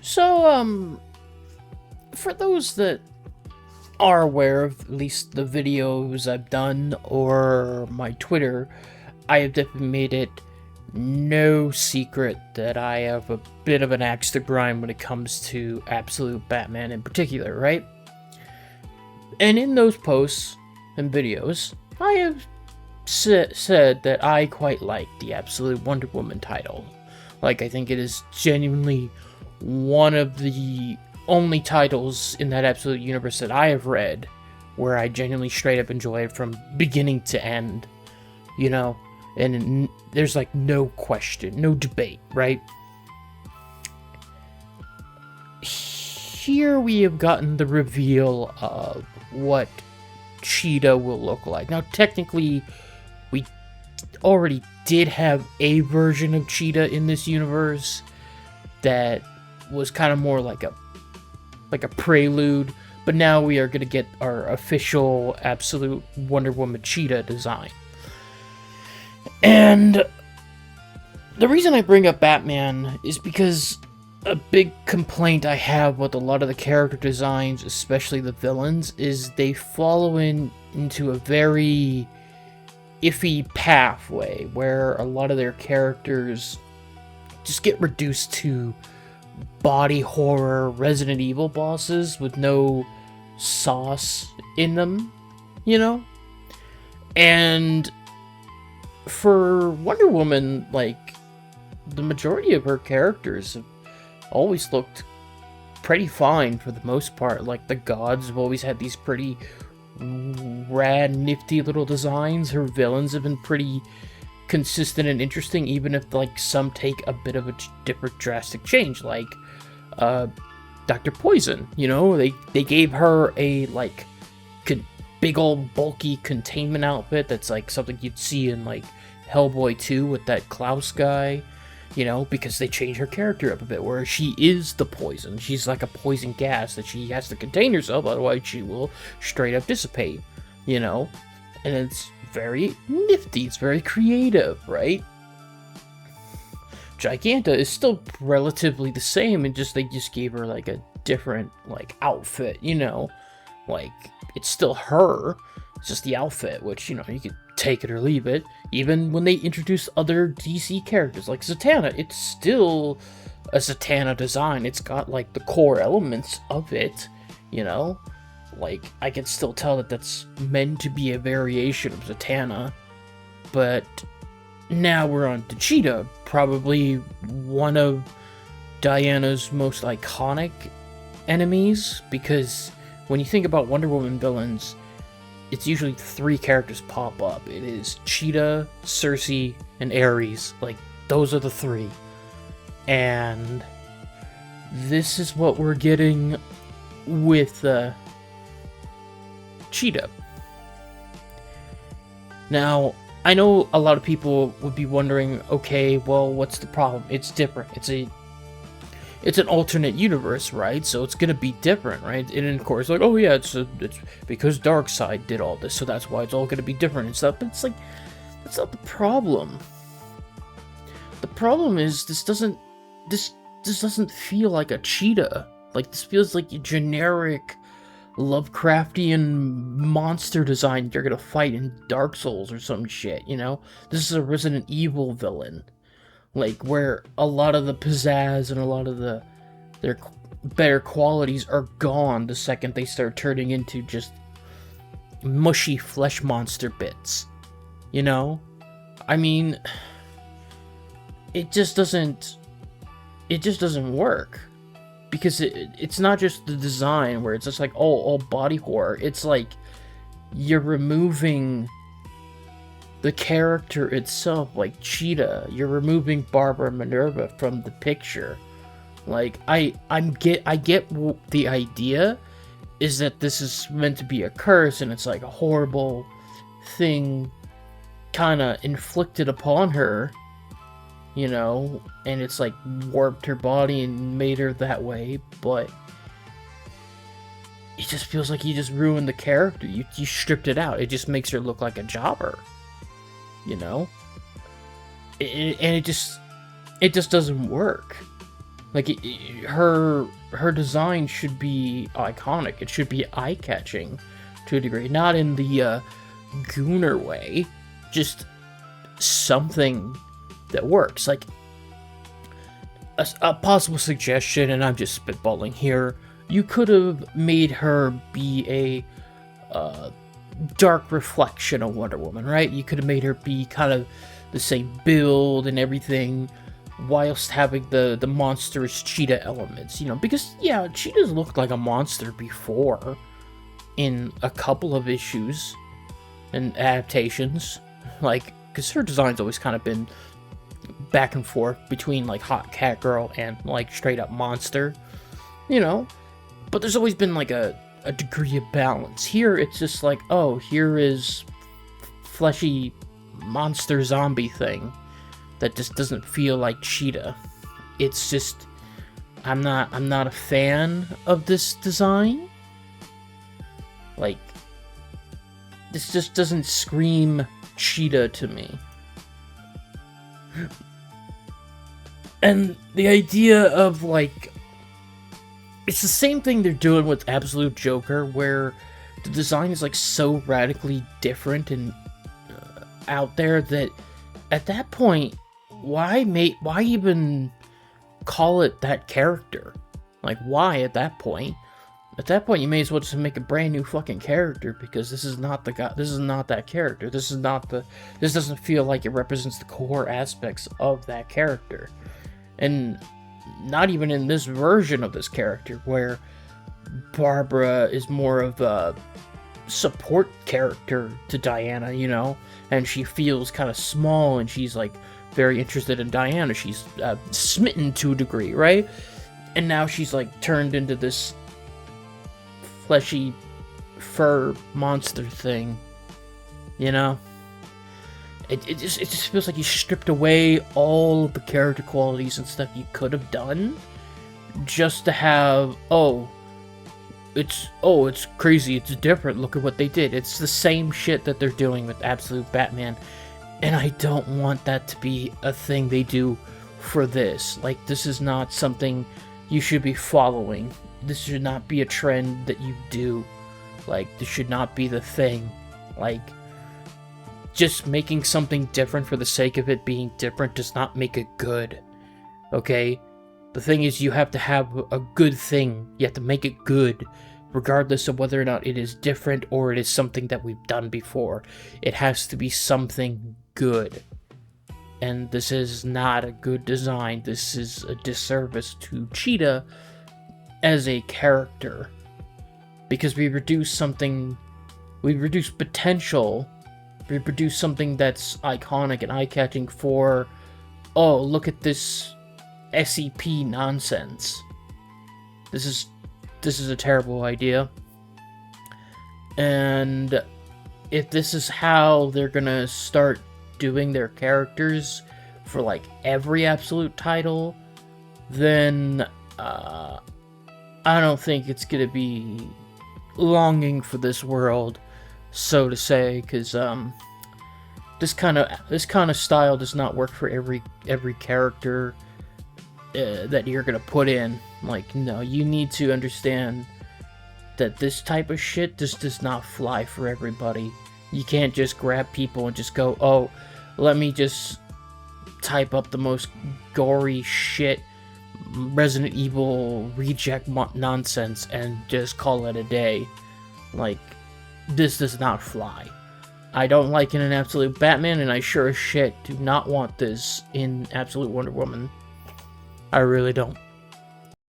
So, for those that are aware of at least the videos I've done or my Twitter, I have definitely made it no secret that I have a bit of an axe to grind when it comes to Absolute Batman in particular, right? And in those posts and videos, I have said that I quite like the Absolute Wonder Woman title. Like, I think it is genuinely one of the only titles in that Absolute universe that I have read where I genuinely straight up enjoy it from beginning to end, you know? And there's like no question, no debate, right? Here we have gotten the reveal of what Cheetah will look like. Now, technically, we already did have a version of Cheetah in this universe that was kind of more like a prelude, but now we are going to get our official Absolute Wonder Woman Cheetah design. And the reason I bring up Batman is because a big complaint I have with a lot of the character designs, especially the villains, is they follow into a very iffy pathway where a lot of their characters just get reduced to body horror Resident Evil bosses with no sauce in them, you know? And for Wonder Woman, like, the majority of her characters have always looked pretty fine for the most part. Like, the gods have always had these pretty rad, nifty little designs. Her villains have been pretty consistent and interesting, even if, like, some take a bit of a different drastic change. Like, Dr. Poison, you know? They gave her a, like, big old bulky containment outfit that's like something you'd see in like Hellboy 2 with that Klaus guy, you know, because they changed her character up a bit where she is the poison. She's like a poison gas that she has to contain herself, otherwise she will straight up dissipate, you know? And it's very nifty, it's very creative, right? Giganta is still relatively the same, and they just gave her like a different like outfit, you know? Like, it's still her, it's just the outfit, which, you know, you could take it or leave it. Even when they introduce other DC characters, like Zatanna, it's still a Zatanna design. It's got, like, the core elements of it, you know? Like, I can still tell that that's meant to be a variation of Zatanna, but now we're on to Cheetah, probably one of Diana's most iconic enemies, because when you think about Wonder Woman villains, it's usually 3 characters pop up. It is Cheetah, Cersei, and Ares. Like, those are the 3. And this is what we're getting with Cheetah. Now, I know a lot of people would be wondering, okay, well, what's the problem? It's different. It's an alternate universe, right? So it's gonna be different, right? And of course, like, oh yeah, it's because Darkseid did all this, so that's why it's all gonna be different and stuff. But it's like, that's not the problem. The problem is this doesn't feel like a Cheetah. Like, this feels like a generic Lovecraftian monster design you're gonna fight in Dark Souls or some shit, you know? This is a Resident Evil villain. Like, where a lot of the pizzazz and a lot of their better qualities are gone the second they start turning into just mushy flesh monster bits. You know? I mean, it just doesn't work. Because it's not just the design where it's just like, oh, all body horror. It's like, you're removing the character itself, like Cheetah. You're removing Barbara Minerva from the picture. Like, I get the idea is that this is meant to be a curse, and it's like a horrible thing kind of inflicted upon her, you know, and it's like warped her body and made her that way, but it just feels like you just ruined the character. You stripped it out. It just makes her look like a jobber. You know? And it just doesn't work. Like, her design should be iconic. It should be eye-catching to a degree. Not in the gooner way. Just something that works. Like, a possible suggestion, and I'm just spitballing here, you could have made her be a dark reflection of Wonder Woman, right? You could have made her be kind of the same build and everything, whilst having the monstrous cheetah elements, you know, because, yeah, cheetahs looked like a monster before in a couple of issues and adaptations, like, because her design's always kind of been back and forth between, like, hot cat girl and, like, straight up monster, you know, but there's always been, like, a degree of balance. Here, it's just like, oh, here is fleshy monster zombie thing that just doesn't feel like cheetah. It's just, I'm not a fan of this design. Like, this just doesn't scream cheetah to me. And the idea of, like, it's the same thing they're doing with Absolute Joker, where the design is, like, so radically different and out there that at that point, why even call it that character? Like, why at that point? At that point, you may as well just make a brand new fucking character, because this is not the guy. This is not that character. This doesn't feel like it represents the core aspects of that character, and not even in this version of this character, where Barbara is more of a support character to Diana, you know, and she feels kind of small, and she's like very interested in Diana. She's smitten to a degree, right? And now she's like turned into this fleshy fur monster thing, you know. It just feels like you stripped away all of the character qualities and stuff you could have done just to have, it's crazy, it's different, look at what they did. It's the same shit that they're doing with Absolute Batman, and I don't want that to be a thing they do for this. Like, this is not something you should be following. This should not be a trend that you do. Like, this should not be the thing. Like, just making something different for the sake of it being different does not make it good. Okay? The thing is, you have to have a good thing. You have to make it good, regardless of whether or not it is different or it is something that we've done before. It has to be something good. And this is not a good design. This is a disservice to Cheetah as a character. Because we reduce potential. We produce something that's iconic and eye-catching for, oh, look at this SEP nonsense. This is a terrible idea. And if this is how they're gonna start doing their characters for, like, every Absolute title, then I don't think it's gonna be longing for this world, so to say, because this kind of style does not work for every character that you're gonna put in. Like, no, you need to understand that this type of shit just does not fly for everybody. You can't just grab people and just go, oh, let me just type up the most gory shit, Resident Evil reject nonsense, and just call it a day. Like, this does not fly. I don't like it in Absolute Batman, and I sure as shit do not want this in Absolute Wonder Woman. I really don't.